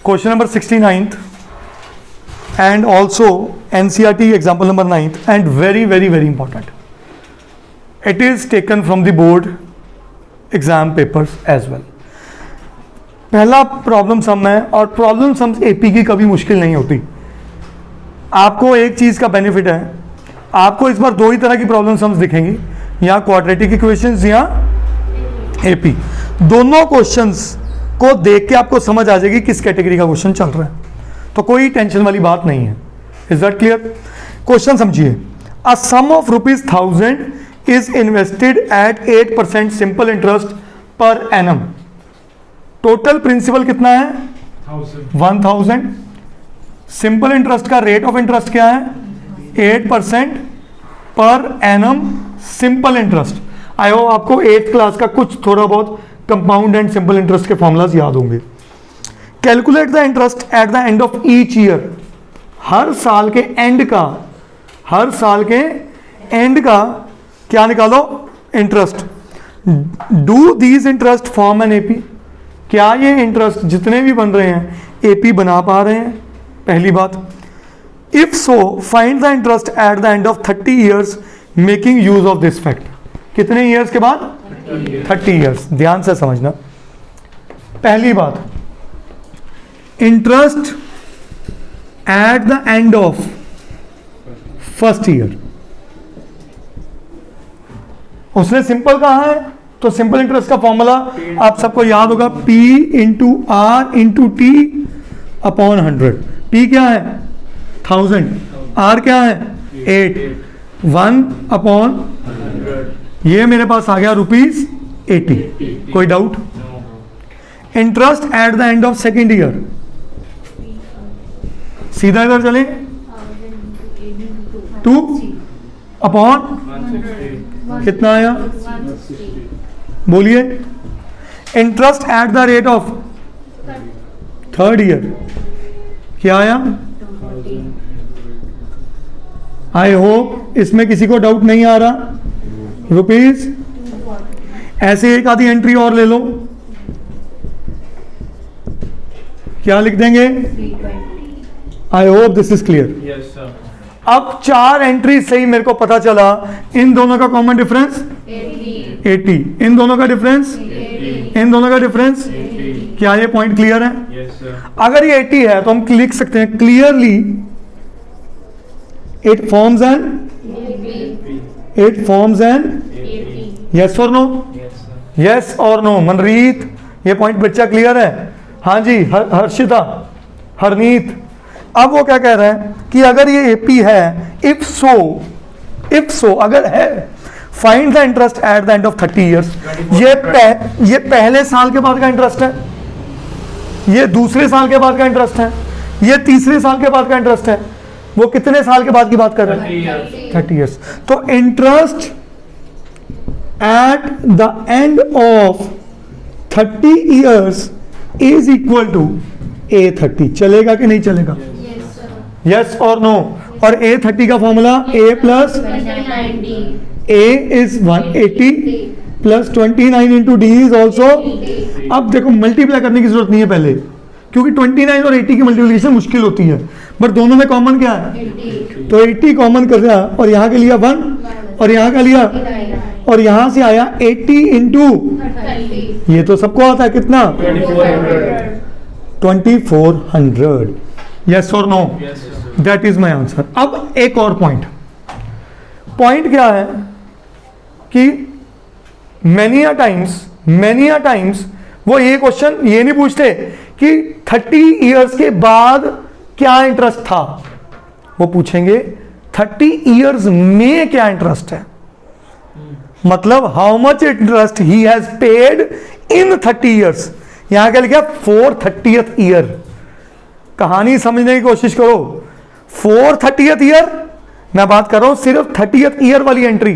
Question number 69th and also NCERT example number 9th and very very very important. It is taken from the board exam papers as well. पहला problem some है और problem sums AP की कभी मुश्किल नहीं होती. आपको एक चीज़ का बेनिफिट है, आपको इस बार दो ही तरह की प्रॉब्लम सम्स दिखेंगी, या क्वाड्रेटिक इक्वेशंस या एपी. दोनों क्वेश्चंस को देख के आपको समझ आ जाएगी किस कैटेगरी का क्वेश्चन चल रहा है, तो कोई टेंशन वाली बात नहीं है. Is that clear? क्वेश्चन समझिए. A sum of ₹1000 is invested at 8% simple interest per annum. Total principal कितना है? 1000. सिंपल इंटरेस्ट का रेट ऑफ इंटरेस्ट क्या है? 8% per annum simple interest. I hope आपको 8th क्लास का कुछ थोड़ा बहुत कंपाउंड एंड सिंपल इंटरेस्ट के फॉर्मूलाज याद होंगे. Calculate the interest at the end of each year. हर साल के एंड का क्या निकालो? Interest. Do these interest form an AP. क्या ये इंटरेस्ट जितने भी बन रहे हैं एपी बना पा रहे हैं? पहली बात. If so find the interest at the end of 30 years making use of this fact. कितने ईयर्स के बाद? 30 ईयर्स. ध्यान से समझना. पहली बात, interest at the end of first year. उसने सिंपल कहा है तो सिंपल इंटरेस्ट का फॉर्मूला आप सबको याद होगा, P into R into T upon 100. P क्या है? 1000. R क्या है? 8. 1 अपॉन ये मेरे पास आ गया ₹80. कोई doubt? Interest at the end of second year. सीधा इधर चले. 2 अपॉन कितना आया? बोलिए. Interest at the rate of third year क्या आया? आई होप इसमें किसी को डाउट नहीं आ रहा. ₹. ऐसे एक आधी एंट्री और ले लो. क्या लिख देंगे? I hope this is clear. अब 4 एंट्री से ही मेरे को पता चला इन दोनों का कॉमन डिफरेंस 80. इन दोनों का डिफरेंस 80. इन दोनों का डिफरेंस 80. क्या ये पॉइंट क्लियर है? Yes, sir. अगर ये 80 है तो हम लिख सकते हैं clearly it forms an yes और नो. Yes, sir. यस और नो. मनरीत, ये पॉइंट बच्चा क्लियर है? हाँ जी. हर्षिता, हरनीत. अब वो क्या कह रहा है कि अगर ये एपी है, इफ सो अगर है, find the interest at the end of 30 years. ये पहले साल के बाद का इंटरेस्ट है, ये दूसरे साल के बाद का इंटरेस्ट है, ये तीसरे साल के बाद का इंटरेस्ट है. वो कितने साल के बाद की बात कर रहे हैं? 30 ईयर्स. तो interest at the end of 30 years is equal to A30. चलेगा कि नहीं चलेगा? यस और नो. और A30 का formula A plus A is 180 plus 29 into D is also. अब देखो मल्टीप्लाई करने की जरूरत नहीं है पहले, क्योंकि 29 और 80 की मल्टीप्लिकेशन मुश्किल होती है, बट दोनों में कॉमन क्या है? तो 80 कॉमन कर दिया और यहाँ के लिया 1 और यहाँ का लिया, और यहाँ से आया 80 इंटू, ये तो सबको आता है कितना? 2400. यस और no? Yes, sir. That is my answer. अब एक और पॉइंट क्या है कि मैनी अ टाइम्स वो ये क्वेश्चन ये नहीं पूछते कि 30 इयर्स के बाद क्या इंटरेस्ट था, वो पूछेंगे 30 इयर्स में क्या इंटरेस्ट है. मतलब how much interest he has paid in 30 years. यहां क्या लिखा? 430th year. कहानी समझने की कोशिश करो. 430th ईयर, मैं बात कर रहा हूं सिर्फ 30th ईयर वाली एंट्री.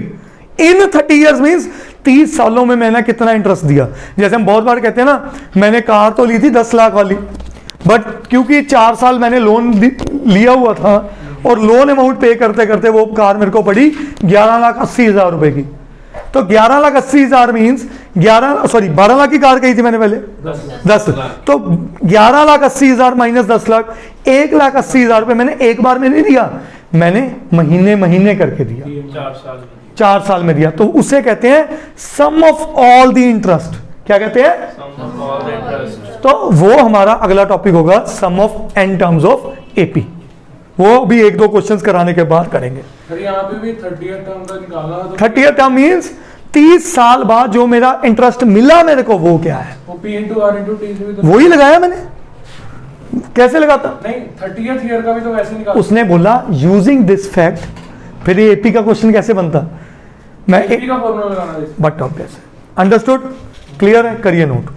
इन 30 इयर्स मींस 30 सालों में मैंने कितना इंटरेस्ट दिया. जैसे हम बहुत बार कहते हैं ना, मैंने कार तो ली थी 10 लाख वाली, बट क्योंकि 4 साल मैंने लोन लिया हुआ था और लोन अमाउंट पे करते करते वो कार मेरे को पड़ी 11,80,000 रुपए की. तो 11,80,000 मीन्स 12 लाख की कार कही थी मैंने पहले, 10 तो 11,80,000 माइनस 10 लाख, 1,80,000 रुपये मैंने एक बार में नहीं दिया, मैंने महीने महीने करके दिया, 4 साल में दिया, तो उसे कहते हैं sum of all the interest. क्या कहते हैं? तो वो हमारा अगला टॉपिक होगा, sum of N terms of AP, वो भी 1-2 क्वेश्चंस कराने के बाद करेंगे। सर यहाँ पे भी 30th टर्म का निकाला तो 30th टर्म मींस 30 साल बाद जो मेरा इंटरेस्ट मिला मेरे को, वो क्या है, वो P into R into T से भी तो वही लगाया मैंने। कैसे लगाता? नहीं, 30th ईयर का भी तो वैसे निकाला। उसने बोला यूजिंग दिस फैक्ट, फिर ये एपी का क्वेश्चन कैसे बनता? मैं AP का फॉर्मूला लगाना है। बट ऑब्वियस, अंडरस्टूड, क्लियर है, करिए नोट।